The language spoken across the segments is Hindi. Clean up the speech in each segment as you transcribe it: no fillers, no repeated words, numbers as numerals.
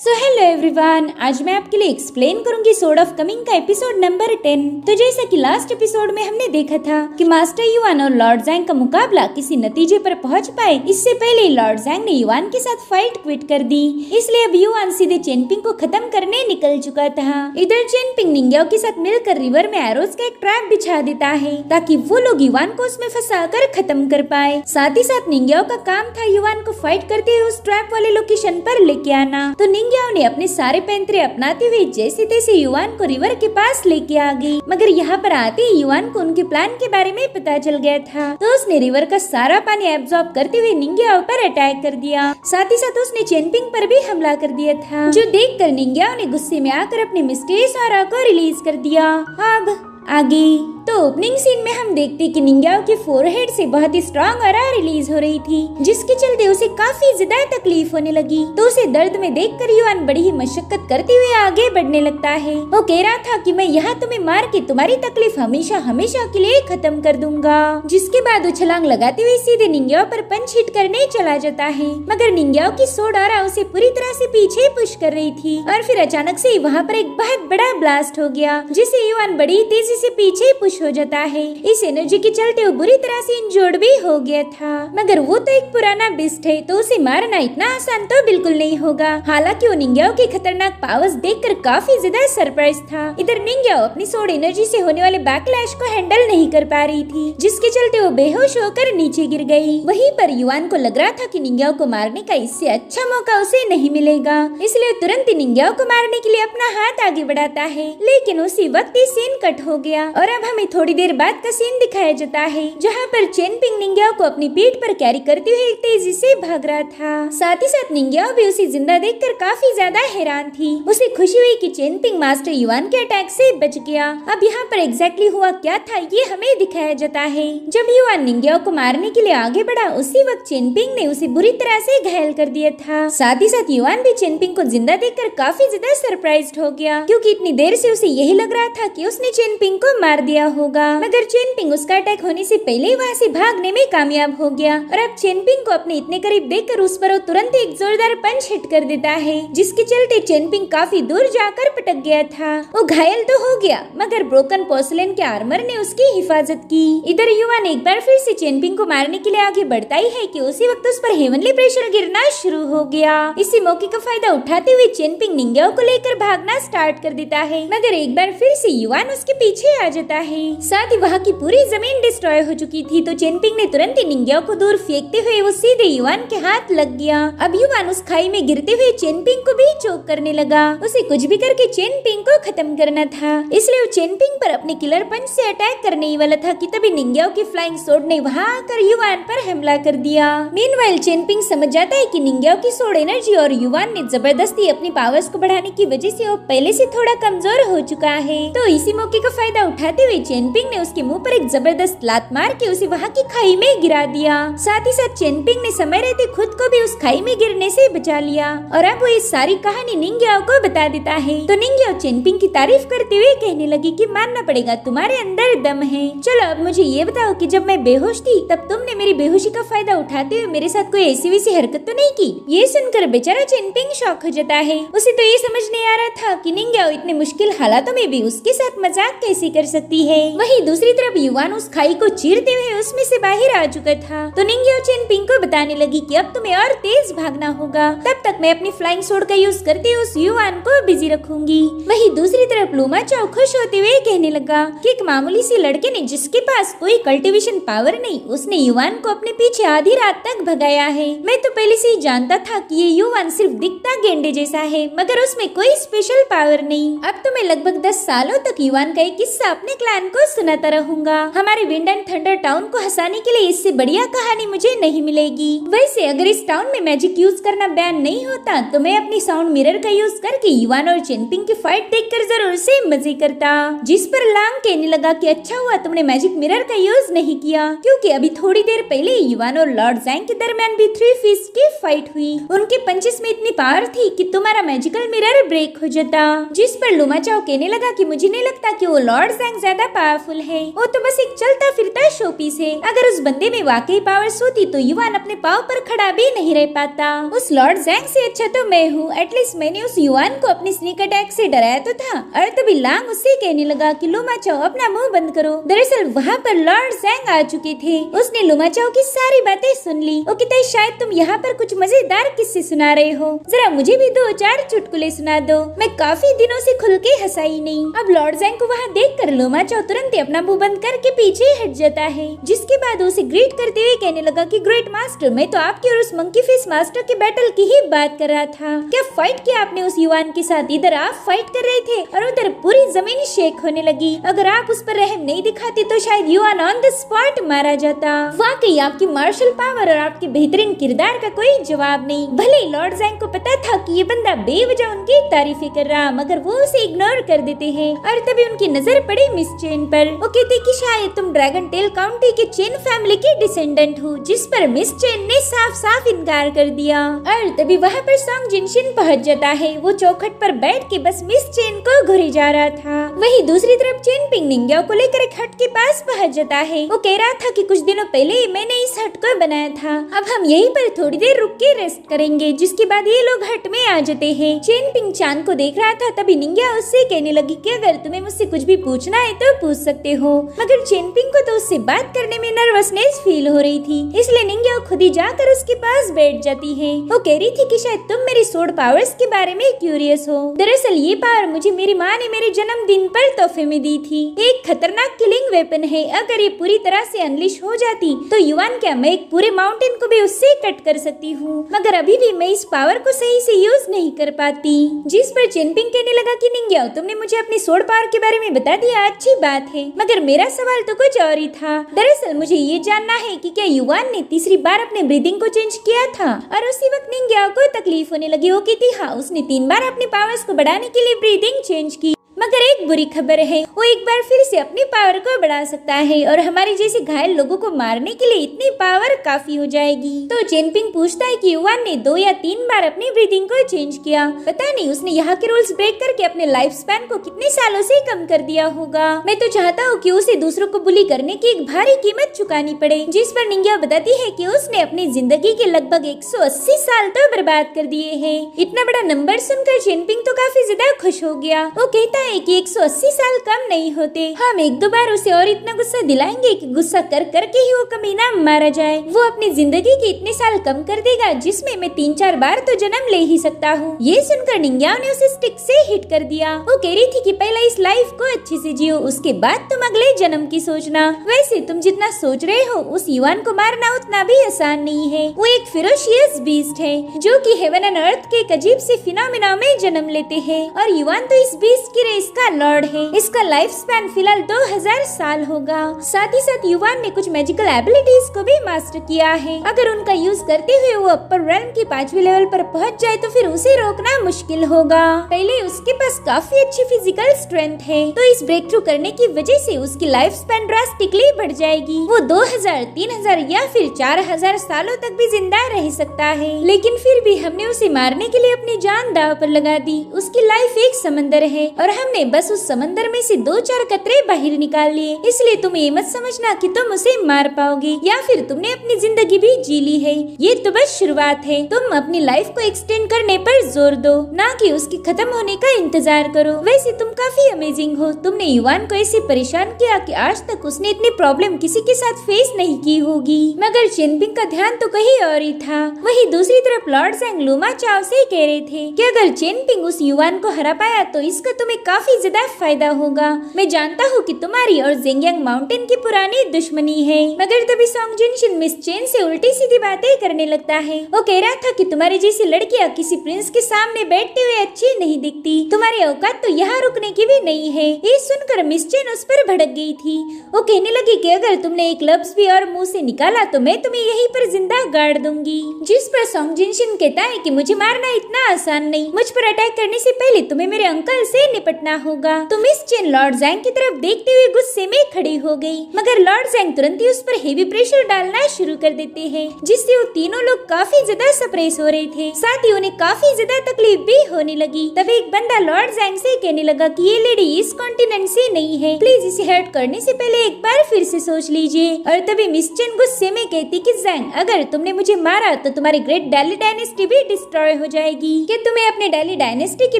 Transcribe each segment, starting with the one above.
सो हेलो एवरीवन, आज मैं आपके लिए एक्सप्लेन करूंगी सोर्ड ऑफ कमिंग का एपिसोड नंबर 10। तो जैसा कि लास्ट एपिसोड में हमने देखा था कि मास्टर युआन और लॉर्ड जैंग का मुकाबला किसी नतीजे पर पहुंच पाए, इससे पहले लॉर्ड जैंग ने युआन के साथ फाइट क्विट कर दी। इसलिए अब युआन सीधे चेनपिंग को खत्म करने निकल चुका था। इधर चेनपिंग निंग्याओ के साथ मिलकर रिवर में एरोज का एक ट्रैप बिछा देता है ताकि वो लोग युआन को उसमें फंसा कर खत्म कर पाए। साथ ही साथ निंग्याओ का काम था युआन को फाइट करते हुए उस ट्रैप वाले लोकेशन पर लेके आना। तो निंग्याओ ने अपने सारे पैंतरे अपनाते हुए जैसे तैसे युआन को रिवर के पास लेके आ गई, मगर यहाँ पर आते ही युआन को उनके प्लान के बारे में पता चल गया था। तो उसने रिवर का सारा पानी एब्जॉर्ब करते हुए निंग्याओ पर अटैक कर दिया। साथ ही साथ उसने चेनपिंग पर भी हमला कर दिया था, जो देखकर निंग्याओ ने गुस्से में आकर अपने मिस्टीरियस ऑरा को रिलीज कर दिया। अब आगे तो ओपनिंग सीन में हम देखते कि निंग्याओ के फोरहेड से बहुत ही स्ट्रॉन्ग ऑरा रिलीज हो रही थी, जिसके चलते उसे काफी ज्यादा तकलीफ होने लगी। तो उसे दर्द में देखकर युआन बड़ी ही मशक्कत करते हुए आगे बढ़ने लगता है। वो कह रहा था कि मैं यहाँ तुम्हें मार के तुम्हारी तकलीफ हमेशा हमेशा के लिए खत्म कर दूंगा। जिसके बाद वो छलांग लगाते हुए सीधे निंग्याओ पर पंच हिट करने चला जाता है, मगर निंग्याओ की सोर्ड ऑरा उसे पूरी तरह से पीछे पुश कर रही थी। और फिर अचानक से वहाँ पर एक बहुत बड़ा ब्लास्ट हो गया, जिसे युआन बड़ी तेजी से पीछे पुश हो जाता है। इस एनर्जी के चलते वो बुरी तरह से इंजर्ड भी हो गया था, मगर वो तो एक पुराना बिस्ट है, तो उसे मारना इतना आसान तो बिल्कुल नहीं होगा। हालांकि वो निंग्याओ के खतरनाक पावर्स देखकर काफी ज्यादा सरप्राइज था। इधर निंग्याओ अपनी सोर्ड एनर्जी से होने वाले बैकलैश को हैंडल नहीं कर पा रही थी, जिसके चलते वो बेहोश होकर नीचे गिर गई। वहीं पर युआन को लग रहा था कि निंग्याओ को मारने का इससे अच्छा मौका उसे नहीं मिलेगा, इसलिए तुरंत ही निंग्याओ को मारने के लिए अपना हाथ आगे बढ़ाता है। लेकिन उसी वक्त ही सीन कट हो गया और अब हमें थोड़ी देर बाद का सीन दिखाया जाता है, जहाँ पर चेनपिंग निंग्याओ को अपनी पीठ पर कैरी करते हुए तेजी से भाग रहा था। साथ ही साथ निंग्याओ भी उसे जिंदा देखकर काफी ज्यादा हैरान थी। उसे खुशी हुई कि चेनपिंग मास्टर युआन के अटैक से बच गया। अब यहाँ पर एग्जैक्टली हुआ क्या था ये हमें दिखाया जाता है। जब युआन निंग्याओ को मारने के लिए आगे बढ़ा, उसी वक्त चेनपिंग ने उसे बुरी तरह से घायल कर दिया था। साथ ही साथ युआन भी चेनपिंग को जिंदा देखकर काफी ज्यादा सरप्राइज्ड हो गया, क्योंकि इतनी देर से उसे यही लग रहा था कि उसने चेनपिंग को मार दिया होगा, मगर चेनपिंग उसका अटैक होने से पहले वहाँ से भागने में कामयाब हो गया। और अब चेनपिंग को अपने इतने करीब देखकर उस पर वो तुरंत एक जोरदार पंच हिट कर देता है, जिसके चलते चेनपिंग काफी दूर जाकर पटक गया था। वो घायल तो हो गया, मगर ब्रोकन पोर्सलेन के आर्मर ने उसकी हिफाजत की। इधर युआन एक बार फिर से चेनपिंग को मारने के लिए आगे बढ़ता ही है कि उसी वक्त उस पर हेवनली प्रेशर गिरना शुरू हो गया। इसी मौके का फायदा उठाते हुए चेनपिंग निंग्याओ को लेकर भागना स्टार्ट कर देता है, मगर एक बार फिर से युआन उसके पीछे आ जाता है। साथ ही वहाँ की पूरी जमीन डिस्ट्रॉय हो चुकी थी, तो चेनपिंग ने तुरंत ही निंग्याओ को दूर फेंकते हुए वो सीधे युआन के हाथ लग गया। अब युआन उस खाई में गिरते हुए चेनपिंग को भी चोक करने लगा। उसे कुछ भी करके चेनपिंग को खत्म करना था, इसलिए वो चेनपिंग पर अपने किलर पंच से अटैक करने ही वाला था कि तभी निंग्याओ की फ्लाइंग सोर्ड ने वहाँ आकर युआन पर हमला कर दिया। मीनवाइल चेनपिंग समझ जाता है कि निंग्याओ की सोर्ड एनर्जी और युआन ने जबरदस्ती अपनी पावर्स को बढ़ाने की वजह से वो पहले से थोड़ा कमजोर हो चुका है। तो इसी मौके का फायदा उठाते हुए चेनपिंग ने उसके मुंह पर एक जबरदस्त लात मार के उसे वहाँ की खाई में गिरा दिया। साथ ही साथ चेनपिंग ने समय रहते खुद को भी उस खाई में गिरने से बचा लिया। और अब वो इस सारी कहानी निंग्याओ को बता देता है। तो निंग्याओ चेनपिंग की तारीफ करते हुए कहने लगी कि मानना पड़ेगा तुम्हारे अंदर दम है। चलो अब मुझे ये बताओ कि जब मैं बेहोश थी तब तुमने मेरी बेहोशी का फायदा उठाते हुए मेरे साथ कोई ऐसी वैसी हरकत तो नहीं की। ये सुनकर बेचारा चेनपिंग शॉक हो जाता है। उसे तो ये समझ नहीं आ रहा था कि निंग्याओ इतने मुश्किल हालातों में भी उसके साथ मजाक कैसे कर सकती है। वहीं दूसरी तरफ युआन उस खाई को चीरते हुए उसमें से बाहर आ चुका था। तो निंग्याओ चेनपिंग को बताने लगी कि अब तुम्हें और तेज भागना होगा, तब तक मैं अपनी फ्लाइंग सोर्ड का यूज करते हुए उस युआन को बिजी रखूंगी। वहीं दूसरी तरफ लूमा चाओ खुश होते हुए कहने लगा कि एक मामूली सी लड़के ने जिसके पास कोई कल्टीवेशन पावर नहीं, उसने युआन को अपने पीछे आधी रात तक भगाया है। मैं तो पहले से ही जानता था कि ये युआन सिर्फ दिखता गेंडे जैसा है, मगर उसमें कोई स्पेशल पावर नहीं। अब तो मैं लगभग 10 सालों तक युआन का एक किस्सा अपने क्लैन को सुनाता रहूंगा। हमारे विंड एंड थंडर टाउन को हंसाने के लिए इससे बढ़िया कहानी मुझे नहीं मिलेगी। वैसे अगर इस टाउन में मैजिक यूज करना बैन नहीं होता तो मैं अपनी साउंड मिरर का यूज करके युआन और चेनपिंग की फाइट देखकर जरूर से मजे करता। जिस पर लांग कहने लगा कि अच्छा हुआ तुमने मैजिक मिरर का यूज नहीं किया, क्योंकि अभी थोड़ी देर पहले युआन और लॉर्ड जैंग के दरमियान भी 3 फिस्ट की फाइट हुई। उनके पंचेस में इतनी पावर थी कि तुम्हारा मैजिकल मिरर ब्रेक हो जाता। जिस पर लूमा चाओ कहने लगा कि मुझे नहीं लगता कि वो लॉर्ड जैंग ज्यादा पावरफुल है, वो तो बस एक चलता फिरता शो पीस है। अगर उस बंदे में वाकई पावर्स होती तो युवान अपने पाँव पर खड़ा भी नहीं रह पाता। उस लॉर्ड जैंग से अच्छा तो मैं हूँ, एटलीस्ट मैंने उस युवान को अपनी स्नीक अटैक से डराया तो था। और तभी लांग उससे कहने लगा कि लुमा चाओ अपना मुंह बंद करो। दरअसल वहाँ पर लॉर्ड जैंग आ चुके थे। उसने लुमा चाओ की सारी बातें सुन ली। वो कहता है शायद तुम यहाँ पर कुछ मजेदार किस्से सुना रहे हो, जरा मुझे भी 2-4 चुटकुले सुना दो, मैं काफी दिनों से खुल के हंसा ही नहीं। अब लॉर्ड जैंग को वहाँ देख कर लुमा चाओ तुरंत ही अपना मुंह बंद करके पीछे हट जाता है, जिसके बाद उसे ग्रीट करते हुए कहने लगा कि ग्रेट मास्टर, मैं तो आपकी और उस मंकी फेस मास्टर के बैटल की ही बात कर रहा था। क्या फाइट किया आपने उस युवान के साथ? इधर आप फाइट कर रहे थे और उधर पूरी जमीन शेक होने लगी। अगर आप उस पर रहम नहीं दिखाते तो शायद युवान ऑन द स्पॉट मारा जाता। वाकई आपकी मार्शल पावर और आपके बेहतरीन किरदार का कोई जवाब नहीं। भले लॉर्ड जैंग को पता था कि ये बंदा बेवजह उनकी तारीफें कर रहा, मगर वो उसे इग्नोर कर देते हैं। और तभी उनकी नजर पड़ी मिस चेन पर। वो कहते कि शायद तुम ड्रैगन टेल काउंटी के चेन फैमिली की डिसेंडेंट हो, जिस पर मिस चेन ने साफ साफ इनकार कर दिया। और तभी वहाँ पर सॉन्ग जिनशिन पहुँच जाता है। वो चौखट पर बैठ के बस मिस चेन को घुरे जा रहा था। वहीं दूसरी तरफ चेन पिंग निंग्या को लेकर एक हट के पास पहुँच जाता है। वो कह रहा था कि कुछ दिनों पहले मैंने इस हट को बनाया था, अब हम यहीं पर थोड़ी देर रुक के रेस्ट करेंगे। जिसके बाद ये लोग हट में आ जाते हैं। चेन पिंग चांद को देख रहा था, तभी निंग्या उससे कहने लगी कि अगर तुम्हें मुझसे कुछ भी पूछना है तो पूछ सकते हो। मगर चेन पिंग को तो उससे बात करने में नर्वसनेस फील हो रही थी, इसलिए निंग्या खुद ही जाकर उसके पास बैठ जाती है। वो कह रही थी कि शायद तुम मेरी सोर्ड पावर्स के बारे में क्यूरियस हो। दरअसल ये पावर मुझे मेरी माँ ने मेरे जन्मदिन पर तोहफे में दी थी। एक खतरनाक किलिंग वेपन है, अगर ये पूरी तरह से अनलिश हो जाती तो युवान क्या मैं एक पूरे माउंटेन को भी उससे कट कर सकती हूँ, मगर अभी भी मैं इस पावर को सही से यूज नहीं कर पाती। जिस पर चेनपिंग कहने लगा कि निंग्या तुमने मुझे अपनी सोर्ड पावर के बारे में बता दिया, अच्छी बात है, मगर मेरा सवाल तो कुछ और ही था। दरअसल मुझे ये जानना है कि क्या युवान ने तीसरी बार अपने ब्रीदिंग को चेंज किया था? और उसी वक्त निंग्या को तकलीफ होने लगी। वो कहती हाँ, उसने 3 बार अपनी पावर्स को बढ़ाने के लिए ब्रीदिंग चेंज की, मगर एक बुरी खबर है, वो एक बार फिर से अपनी पावर को बढ़ा सकता है और हमारे जैसे घायल लोगों को मारने के लिए इतनी पावर काफी हो जाएगी। तो चेनपिंग पूछता है कि युवान ने 2 या 3 बार अपनी ब्रीदिंग को चेंज किया, पता नहीं उसने यहाँ के रूल्स ब्रेक करके अपने लाइफ स्पैन को कितने सालों से कम कर दिया होगा। मैं तो चाहता हूँ कि उसे दूसरों को बुली करने की एक भारी कीमत चुकानी पड़े। जिस पर निंग्या बताती है कि उसने अपनी जिंदगी के लगभग 180 साल तो बर्बाद कर दिए हैं। इतना बड़ा नंबर सुनकर चेनपिंग तो काफी ज्यादा खुश हो गया। वो कहता है कि 180 साल कम नहीं होते, हम 1-2 बार उसे और इतना गुस्सा दिलाएंगे कि गुस्सा कर करके ही वो कमीना मारा जाए। वो अपनी जिंदगी के इतने साल कम कर देगा जिसमें मैं 3-4 बार तो जन्म ले ही सकता हूँ। ये सुनकर निंग्या ने उसे स्टिक से हिट कर दिया। वो कह रही थी कि पहले इस लाइफ को अच्छे से जियो, उसके बाद तुम अगले जन्म की सोचना। वैसे तुम जितना सोच रहे हो उस युवान को मारना उतना भी आसान नहीं है। वो एक फिरोशियस बीस्ट है जो कि हेवन एंड अर्थ के एक अजीब से फिनोमेना में जन्म लेते हैं और युवान तो इस बीस्ट की रेस का लॉर्ड है। इसका लाइफ स्पैन फिलहाल 2000 साल होगा। साथ ही साथ युवान ने कुछ मैजिकल एबिलिटीज को भी मास्टर किया है। अगर उनका यूज करते हुए वो अपर रेल्म की 5वीं लेवल पर पहुंच जाए तो फिर उसे रोकना मुश्किल होगा। पहले उसके पास काफी अच्छी फिजिकल स्ट्रेंथ है, तो इस ब्रेक थ्रू करने की वजह से उसकी लाइफ स्पैन ड्रास्टिकली बढ़ जाएगी। वो 2000, 3000 या फिर 4000 सालों तक भी जिंदा रह सकता है। लेकिन फिर भी हमने उसे मारने के लिए अपनी जान दांव पर लगा दी। उसकी लाइफ एक समंदर है और हमने बस उस समंदर में से 2-4 कतरे बाहर निकाल लिए। इसलिए तुम ये मत समझना कि तुम उसे मार पाओगे या फिर तुमने अपनी जिंदगी भी जी ली है। ये तो बस शुरुआत है। तुम अपनी लाइफ को एक्सटेंड करने पर जोर दो, ना कि उसके खत्म होने का इंतजार करो। वैसे तुम काफी अमेजिंग हो। तुमने युवान को ऐसे परेशान किया कि आज तक उसने इतनी प्रॉब्लम किसी के साथ फेस नहीं की होगी। मगर चेनपिंग का ध्यान तो कहीं और ही था। वही दूसरी तरफ लॉर्ड जैंग लुमा चाओ से कह रहे थे कि अगर चेनपिंग उस युवान को हरा पाया तो इसका तुम्हें काफी ज्यादा फायदा होगा। मैं जानता हूँ कि तुम्हारी और जेंगयांग माउंटेन की पुरानी दुश्मनी है। मगर तभी सॉन्ग जिनशिन मिस चेन से उल्टी सीधी बातें करने लगता है। वो कह रहा था कि तुम्हारी जैसी लड़कियाँ किसी प्रिंस के सामने बैठते हुए अच्छी नहीं दिखती, तुम्हारी औकात तो यहाँ रुकने की भी नहीं है। ये सुनकर मिस चेन उस पर भड़क गई थी। वो कहने लगी कि अगर तुमने एक लफ्ज भी और मुंह से निकाला तो मैं तुम्हें यहीं पर जिंदा गाड़ दूंगी। जिस पर सॉन्ग जिनशिन कहता है कि मुझे मारना इतना आसान नहीं, मुझ पर अटैक करने से पहले तुम्हें मेरे अंकल से निपटना होगा। तो मिस चेन लॉर्ड जैंग की तरफ देखते हुए गुस्से में खड़ी हो गई, मगर लॉर्ड जैंग तुरंत ही उस पर हेवी प्रेशर डालना शुरू कर देते हैं, जिससे वो तीनों लोग काफी ज्यादा सप्रेस हो रहे थे। साथ ही उन्हें काफी ज्यादा तकलीफ भी होने लगी। तब एक बंदा लॉर्ड जैंग से कहने लगा कि ये लेडी इस कॉन्टिनेंट से नहीं है, प्लीज इसे हर्ट करने से पहले एक बार फिर से सोच लीजिए। और तभी मिस चेन गुस्से में कहती कि जैंग, अगर तुमने मुझे मारा तो तुम्हारी ग्रेट डेली डायनेस्टी भी डिस्ट्रॉय हो जाएगी। क्या तुम्हें अपने डेली डायनेस्टी की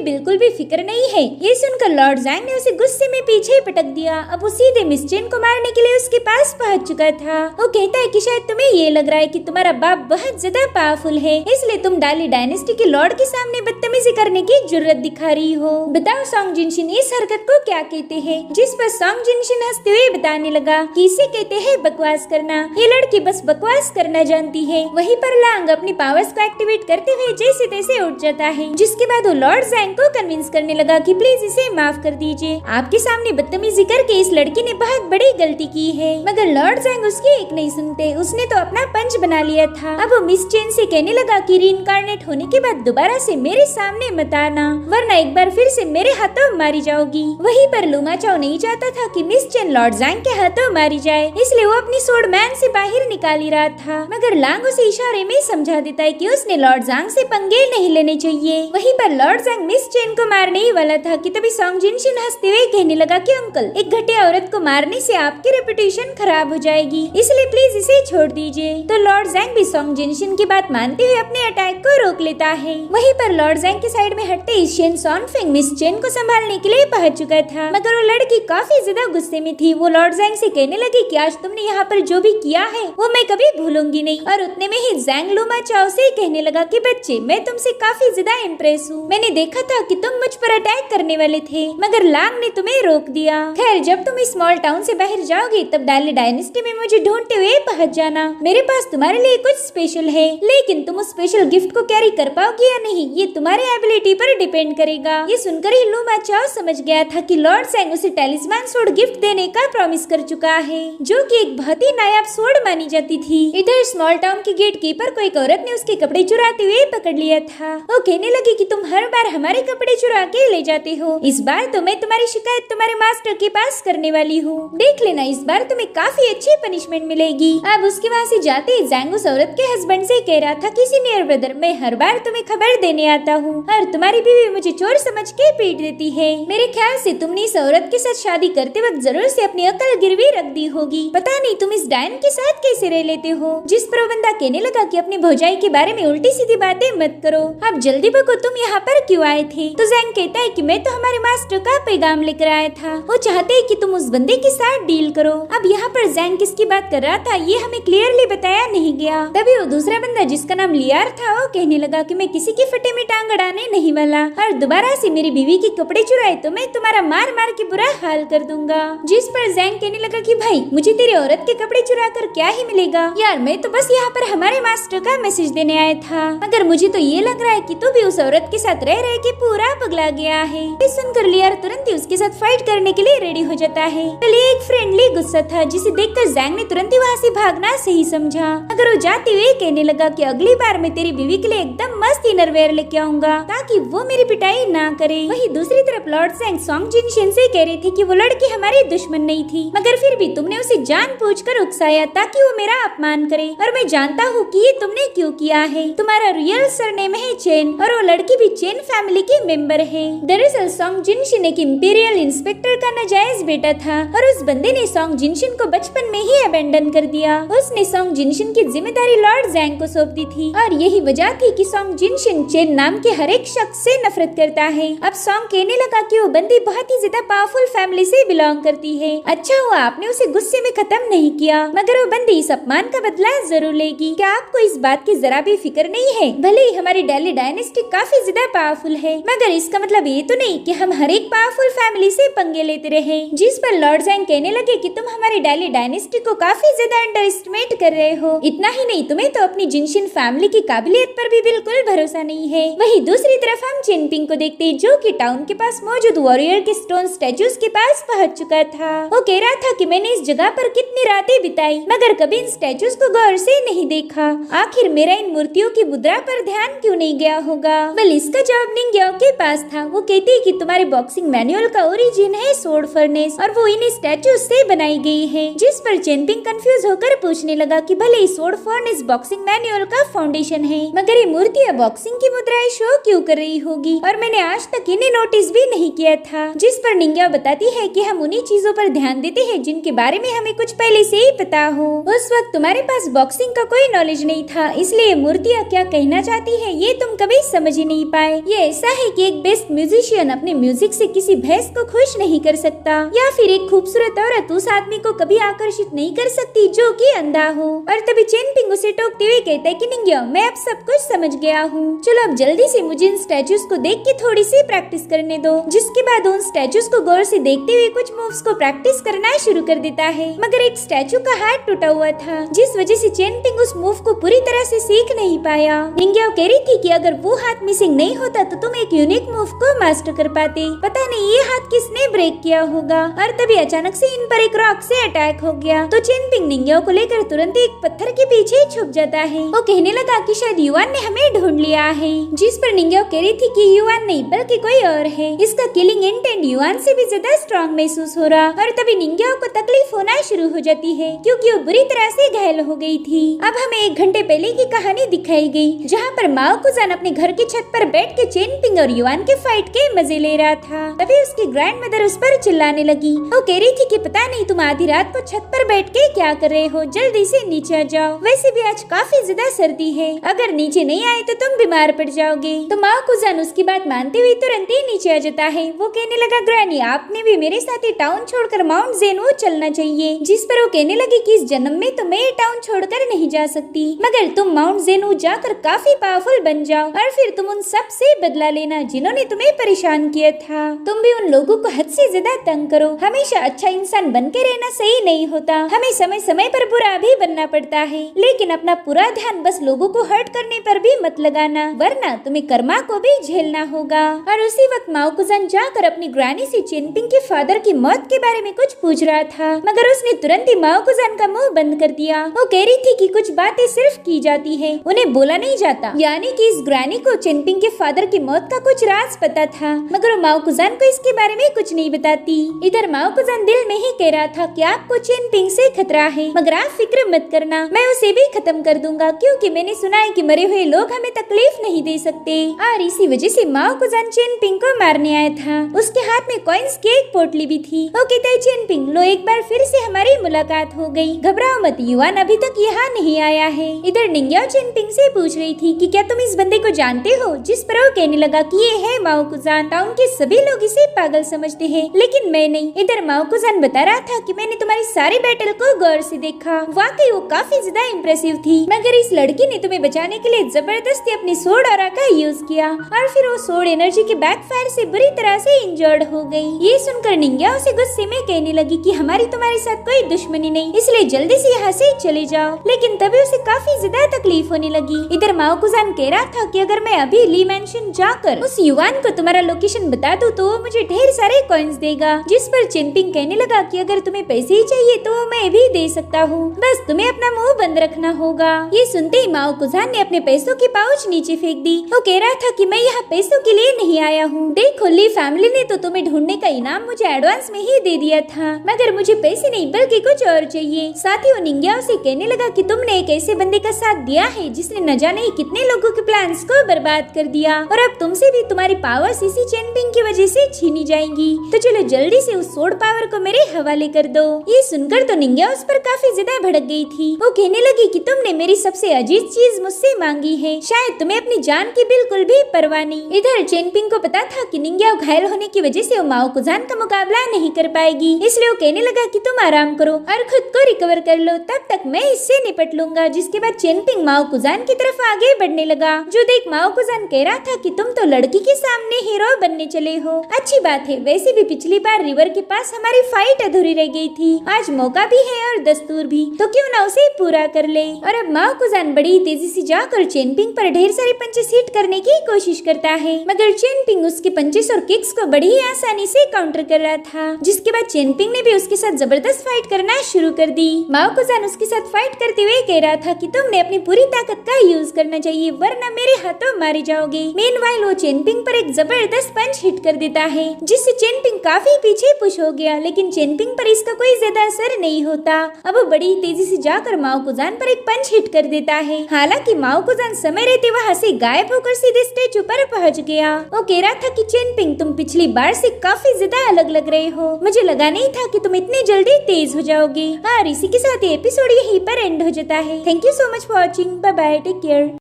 बिल्कुल भी फिक्र नहीं है? ये सुनकर लॉर्ड जैंग ने उसे गुस्से में पीछे पटक दिया। अब वो सीधे मिस चेन को मारने के लिए उसके पास पहुंच चुका था। वो कहता है कि शायद तुम्हें ये लग रहा है कि तुम्हारा बाप बहुत ज्यादा पावरफुल है, इसलिए तुम डेली डायनेस्टी के लॉर्ड के सामने बदतमीजी करने की जुर्रत दिखा रही हो। बताओ सॉन्ग जिनशिन इस हरकत को क्या कहते हैं? जिस पर सॉन्ग जिनशिन हंसते हुए बताने लगा कि इसे कहते हैं बकवास करना। ये लड़की बस बकवास करना जानती है। वहीं पर लांग अपनी पावर्स को एक्टिवेट करते हुए जैसे तैसे उठ जाता है, जिसके बाद वो लॉर्ड जैंग को कन्विंस करने लगा कि प्लीज इसे माफ कर दीजिए, आपके सामने बदतमीजी करके इस लड़की ने बहुत बड़ी गलती की है। मगर लॉर्ड जैंग उसकी एक नहीं सुनते, उसने तो अपना पंच बना लिया था। अब वो मिस चेन से कहने लगा कि रीइंकार्नेट होने के बाद दोबारा से मेरे सामने मत आना, वरना एक बार फिर से मेरे हाथों मारी जाओगी। वहीं पर लूमा चाओ नहीं चाहता था कि मिस चेन लॉर्ड जैंग के हाथों मारी जाए, इसलिए वो अपनी सोड मैन से बाहर निकाल ही रहा था। मगर लांग उसे इशारे में समझा देता है कि उसने लॉर्ड जैंग से पंगे नहीं लेने चाहिए। वहीं पर लॉर्ड जैंग मिस चेन को मारने ही वाला था कि तभी सॉन्ग जिनशिन हंसते हुए कहने लगा कि अंकल, एक घटिया औरत को मारने से आपकी रेपुटेशन खराब हो जाएगी, इसलिए प्लीज इसे छोड़ दीजिए। तो लॉर्ड जैंग भी सॉन्ग जिनशिन की बात मानते हुए अपने अटैक को रोक लेता है। वहीं पर लॉर्ड जैंग के साइड में हटते ही शेन सॉनफिंग मिस चेन को संभालने के लिए पहुंच चुका था, मगर वो लड़की काफी ज्यादा गुस्से में थी। वो लॉर्ड जैंग से कहने लगी कि आज तुमने यहाँ पर जो भी किया है वो मैं कभी भूलूंगी नहीं। और उतने में ही जैंग लूमा चाओ से कहने लगा कि बच्चे, मैं तुमसे काफी ज्यादा इम्प्रेस हूँ। मैंने देखा था कि तुम मुझ पर अटैक करने वाले थे, मगर लांग ने तुम्हें रोक दिया। खैर, जब तुम इस स्मॉल टाउन से बाहर जाओगे तब डेली डायनेस्टी में मुझे ढूंढते हुए पहुंच जाना। मेरे पास तुम्हारे लिए कुछ स्पेशल है, लेकिन तुम उस स्पेशल गिफ्ट को कैरी कर पाओगे या नहीं ये तुम्हारे एबिलिटी पर डिपेंड करेगा। ये सुनकर ही लूमा चाओ समझ गया था कि लॉर्ड जैंग उसे टेलिस्मान सोड गिफ्ट देने का प्रॉमिस कर चुका है, जो कि एक बहुत ही नायाब सोड मानी जाती थी। इधर स्मॉल टाउन के गेट कीपर को एक औरत ने उसके कपड़े चुराते हुए पकड़ लिया था। वो कहने लगी कि तुम हर बार हमारे कपड़े चुरा के ले जाते हो, इस बार तो मैं तुम्हारी शिकायत तुम्हारे मास्टर के पास करने वाली हूँ। देख लेना, इस बार तुम्हें काफी अच्छी पनिशमेंट मिलेगी। अब उसके वहाँ से जाते ही जैंग उस औरत के हस्बैंड से कह रहा था कि सीनियर ब्रदर, मैं हर बार तुम्हें खबर देने आता हूँ और तुम्हारी बीवी मुझे चोर समझ के पीट देती है। मेरे ख्याल से तुमने इस औरत के साथ शादी करते वक्त जरूर से अपनी अकल गिरवी रख दी होगी। पता नहीं तुम इस डायन के साथ कैसे रह लेते हो। जिस पर वो बंदा कहने लगा कि अपनी भौजाई के बारे में उल्टी सीधी बातें मत करो, अब जल्दी बको, तुम यहाँ पर क्यों आए थे? तो जैंग कहता है कि मैं तो हमारे मास्टर का पैगाम लेकर आया था, वो चाहते हैं कि तुम उस बंदे के साथ डील करो। अब यहाँ पर जैंग किसकी बात कर रहा था ये हमें क्लियरली बताया नहीं गया। तभी वो दूसरा बंदा जिसका नाम लियार था वो कहने लगा कि मैं किसी के फटे में टांग अड़ाने नहीं वाला, और दोबारा से मेरी बीवी के कपड़े चुराए तो मैं तुम्हारा मार मार के बुरा हाल कर दूंगा। जिस पर जैंग कहने लगा कि भाई, मुझे तेरी औरत के कपड़े चुरा कर क्या ही मिलेगा यार, मैं तो बस यहाँ पर हमारे मास्टर का मैसेज देने आया था, मगर मुझे तो ये लग रहा है कि तू भी उस औरत के साथ रह रहे के पूरा पगला गया है। ये सुनकर लियार तुरंत ही उसके साथ फाइट करने के लिए रेडी हो जाता है। पहले एक फ्रेंडली गुस्सा था जिसे देखकर जैंग ने तुरंत ही वहाँ से भागना सही समझा, मगर वो जाते हुए कहने लगा कि अगली बार मैं तेरी बीवी के लिए एकदम मस्त इनरवेयर लेके आऊंगा ताकि वो मेरी पिटाई ना करे। वहीं दूसरी तरफ लॉर्ड जैंग सॉन्ग जिनशिन से कह रही थी कि वो लड़की हमारी दुश्मन नहीं थी, मगर फिर भी तुमने उसे जानबूझकर उकसाया ताकि वो मेरा अपमान करे, और मैं जानता हूँ कि ये तुमने क्यों किया है। तुम्हारा रियल सरनेम है चेन और वो लड़की भी चेन फैमिली की मेंबर है। दरअसल सॉन्ग जिनशिन एक इंपीरियल इंस्पेक्टर का नाजायज बेटा था और उस बंदे ने सॉन्ग जिनशिन को बचपन में ही अबेंडन कर दिया। उसने सॉन्ग जिनशिन की जिम्मेदारी लॉर्ड जैंग को सौंप दी थी और यही वजह थी कि सॉन्ग जिनशिन चेन नाम के हर एक शख्स से नफरत करता है। अब सॉन्ग कहने लगा कि वो बंदी बहुत ही ज्यादा पावरफुल फैमिली से बिलोंग करती है। अच्छा हुआ आपने उसे गुस्से में खत्म नहीं किया, मगर वो बंदी इस अपमान का बदला जरूर लेगी। क्या आपको इस बात की जरा भी फिक्र नहीं है? भले ही हमारी डेली डायनेस्टी काफी ज्यादा पावरफुल है, मगर इसका मतलब ये तो नहीं कि हम हर एक पावरफुल फैमिली से पंगे लेते रहे। जिस पर लॉर्ड जैंग कहने लगे कि तुम हमारी डेली डायनेस्टी को काफी ज्यादा अंडर एस्टिमेट कर रहे हो। इतना ही नहीं, तुम्हें तो अपनी जिनशिन फैमिली की काबिलियत पर भी बिल्कुल भरोसा नहीं है। वहीं दूसरी तरफ हम चिनपिंग को देखते हैं जो कि टाउन के पास मौजूद वॉरियर के स्टोन स्टैचूज के पास पहुंच चुका था। वो कह रहा था कि मैंने इस जगह पर कितनी रातें बिताई, मगर कभी इन स्टैचूज को गौर से नहीं देखा। आखिर मेरा इन मूर्तियों की मुद्रा पर ध्यान क्यों नहीं गया होगा? वेल, इसका जवाब नहीं गया निंग्याओ के पास था। वो कहती है कि तुम्हारे बॉक्सिंग मैनुअल का ओरिजिन है स्वॉर्ड फर्नेस और वो इन स्टैचू से बनाई गई है। जिस पर चेनपिंग कंफ्यूज होकर पूछने लगा कि भले ही स्वॉर्ड फर्नेस बॉक्सिंग मैनुअल का फाउंडेशन है, मगर ये मूर्तियाँ बॉक्सिंग की मुद्राएं शो क्यों कर रही होगी और मैंने आज तक इन्हें नोटिस भी नहीं किया था। जिस पर निंग्याओ बताती है कि हम उन्हीं चीजों पर ध्यान देते हैं जिनके बारे में हमें कुछ पहले से ही पता हो। उस वक्त तुम्हारे पास बॉक्सिंग का कोई नॉलेज नहीं था, इसलिए मूर्तियाँ क्या कहना चाहती है ये तुम कभी समझ ही नहीं पाए। ये ऐसा है कि एक बेस्ट म्यूजिशियन अपने म्यूजिक से किसी भैंस को खुश नहीं कर सकता, या फिर एक खूबसूरत औरत उस आदमी को कभी आकर्षित नहीं कर सकती जो कि अंधा हो। और तभी चेनपिंग उसे टोकते हुए कहता है कि निंग्याओ मैं अब सब कुछ समझ गया हूँ, चलो अब जल्दी से मुझे इन स्टैचूज को देख के थोड़ी सी प्रैक्टिस करने दो। जिसके बाद उन स्टैचूज को गौर से देखते हुए कुछ मूव्स को प्रैक्टिस करना शुरू कर देता है, मगर एक स्टैचू का हाथ टूटा हुआ था, जिस वजह से चेनपिंग उस मूव को पूरी तरह से सीख नहीं पाया। निंग्याओ कह रही थी कि अगर वो हाथ मिसिंग नहीं होता तो तुम एक यूनिक मूव को मास्टर कर पाते। पता नहीं ये हाथ किसने ब्रेक किया होगा। और तभी अचानक से इन पर एक रॉक से अटैक हो गया तो चेनपिंग निंग्याओ को लेकर तुरंत एक पत्थर के पीछे छुप जाता है। वो कहने लगा कि शायद युआन ने हमें ढूंढ लिया है। जिस पर निंग्याओ कह रही थी कि युआन नहीं बल्कि कोई और है, इसका किलिंग इंटेंट युआन से भी ज्यादा स्ट्रॉन्ग महसूस हो रहा। और तभी निंग्याओ को तकलीफ होना शुरू हो जाती है क्योंकि वो बुरी तरह से घायल हो गई थी। अब हमें 1 घंटे पहले की कहानी दिखाई गई जहाँ पर माओ कुजान अपने घर की छत पर बैठ के चेनपिंग और युआन के फाइट के मजे ले रहा था। तभी उसकी ग्रैंड मदर उस पर चिल्लाने लगी। वो कह रही थी कि पता नहीं तुम आधी रात को छत पर बैठ के क्या कर रहे हो, जल्दी से नीचे आ जाओ। वैसे भी आज काफी ज्यादा सर्दी है, अगर नीचे नहीं आए तो तुम बीमार पड़ जाओगे। तो माओ कुजान उसकी बात मानते हुए तुरंत ही नीचे आ जाता है। वो कहने लगा ग्रैनी आपने भी मेरे साथ ही टाउन छोड़कर माउंट जेनवू चलना चाहिए। जिस पर वो कहने लगी कि इस जन्म में तो मैं ये टाउन छोड़कर नहीं जा सकती, मगर तुम माउंट जेनवू जाकर काफी पावरफुल बन जाओ और फिर तुम उन सब से बदला लेना जिन्होंने तुम्हें परेशान किया था। तुम भी उन लोगों को हद से ज्यादा तंग करो। हमेशा अच्छा इंसान बन के रहना सही नहीं होता, हमें समय समय पर बुरा भी बनना पड़ता है, लेकिन अपना पूरा ध्यान बस लोगों को हर्ट करने पर भी मत लगाना, वरना तुम्हें कर्मा को भी झेलना होगा। और उसी वक्त माओ कुजान जाकर अपनी ग्रैनी से चेनपिंग के फादर की मौत के बारे में कुछ पूछ रहा था, मगर उसने तुरंत ही माओ कुजान का मुंह बंद कर दिया। वो कह रही थी कि कुछ बातें सिर्फ की जाती है, उन्हें बोला नहीं जाता। यानी कि इस ग्रैनी को चेनपिंग के फादर की मौत का कुछ राज पता था, मगर वो माओ कुजान को इसके बारे में कुछ नहीं बताती। इधर माओ कुजान दिल में ही कह रहा था कि आपको चेनपिंग से खतरा है, मगर आप फिक्र मत करना, मैं उसे भी खत्म कर दूंगा क्योंकि मैंने सुना है कि मरे हुए लोग हमें तकलीफ नहीं दे सकते। और इसी वजह से माओ कुजान चेनपिंग को मारने आया था। उसके हाथ में कॉइन्स की एक पोटली भी थी। वो कहता है चेनपिंग लो एक बार फिर से हमारी मुलाकात हो गई, घबराओ मत, युआन अभी तक यहाँ नहीं आया है। इधर निंग्याओ चेनपिंग से पूछ रही थी कि क्या तुम इस बंदे को जानते हो, जिस पर वो कहने लगा कि ये है माओ कुजान, टाउन के सभी लोग इसे पागल समझते हैं लेकिन मैं नहीं। इधर माओ कुजान बता रहा था कि मैंने तुम्हारी सारी बैटल को गौर से देखा, वाकई वो काफी ज्यादा इम्प्रेसिव थी, मगर इस लड़की ने तुम्हें बचाने के लिए जबरदस्ती अपनी सोड ऑरा का यूज किया और फिर वो सोड एनर्जी के बैकफायर से बुरी तरह से इंजर्ड हो गई। ये सुनकर निंग्याओ उसे गुस्से में कहने लगी कि हमारी तुम्हारे साथ कोई दुश्मनी नहीं, इसलिए जल्दी से यहाँ से चले जाओ। लेकिन तभी उसे काफी ज्यादा तकलीफ होने लगी। इधर माओ कुजान कह रहा था कि अगर मैं अभी ली मेंशन जाकर उस युआन को तुम्हारा लोकेशन बता दूं तो वो मुझे ढेर सारे कॉइन्स देगा। जिस पर चेनपिंग कहने लगा कि अगर तुम्हें पैसे ही चाहिए तो मैं भी दे सकता हूँ, बस तुम्हें अपना मुंह बंद रखना होगा। ये सुनते ही माओ कुजान ने अपने पैसों की पाउच नीचे फेंक दी। वो कह रहा था कि मैं यहाँ पैसों के लिए नहीं आया हूँ, देखो ली फैमिली ने तो तुम्हें ढूंढने का इनाम मुझे एडवांस में ही दे दिया था, मगर मुझे पैसे नहीं बल्कि कुछ और चाहिए। साथ ही वो निंग्याओ से कहने लगा कि तुमने एक ऐसे बंदे का साथ दिया है जिसने न जाने कितने लोगों के प्लान्स को बर्बाद कर दिया और अब तुमसे भी तुम्हारी पावर्स इसी चेनपिंग की वजह से छीनी जाएंगी, तो चलो जल्दी से उस सोड पावर को मेरे हवाले कर दो। ये सुनकर तो निंग्याओ उस पर काफी ज्यादा भड़क गई थी। वो कहने लगी कि तुमने मेरी सबसे अजीज चीज मुझसे मांगी है, शायद तुम्हें अपनी जान की बिल्कुल भी परवाह नहीं। इधर चेनपिंग को पता था कि निंग्याओ घायल होने की वजह से वो माओ कुजान का मुकाबला नहीं कर पाएगी, इसलिए वो कहने लगा कि तुम आराम करो और खुद को रिकवर कर लो, तब तक मैं इससे निपट लूंगा। जिसके बाद चेनपिंग माओ कुजान की तरफ आगे बढ़ने लगा। जो देख माओ कुजान कह रहा था कि तुम तो लड़की के सामने हीरो बनने चले हो, अच्छी बात है, वैसे भी पिछली बार रिवर के पास हमारी फाइट अधूरी रह गई थी, आज मौका भी है और दस्तूर भी, तो क्यों ना उसे पूरा कर ले। और अब माओ कुजान बड़ी तेजी से जाकर चेनपिंग पर ढेर सारे पंचेस हिट करने की कोशिश करता है, मगर चेनपिंग उसके पंचेस और किक्स को बड़ी ही आसानी से काउंटर कर रहा था। जिसके बाद चेनपिंग ने भी उसके साथ जबरदस्त फाइट करना शुरू कर दी। माओ कुजान उसके साथ फाइट करते हुए कह रहा था कि तुमने अपनी पूरी ताकत का यूज करना चाहिए, वरना मेरे हाथों मारे जाओगे। मीनवाइल वो चेनपिंग पर एक जबरदस्त पंच हिट कर देता है, जिससे चेनपिंग काफी पीछे पुश हो गया, लेकिन चेनपिंग पर इसका कोई ज्यादा असर नहीं होता। अब वो बड़ी तेजी से जाकर माओकुजान पर एक पंच हिट कर देता है। हालांकि माओकुजान समय रहते वहाँ से गायब होकर सीधे स्टेचू पर पहुँच गया। वो कह रहा था कि चेनपिंग, तुम पिछली बार से काफी ज्यादा अलग लग रहे हो, मुझे लगा नहीं था कि तुम इतनी जल्दी तेज हो जाओगी। और इसी के साथ ये एपिसोड यहीं पर एंड हो जाता है। Thank you so much for watching. Bye bye, take care.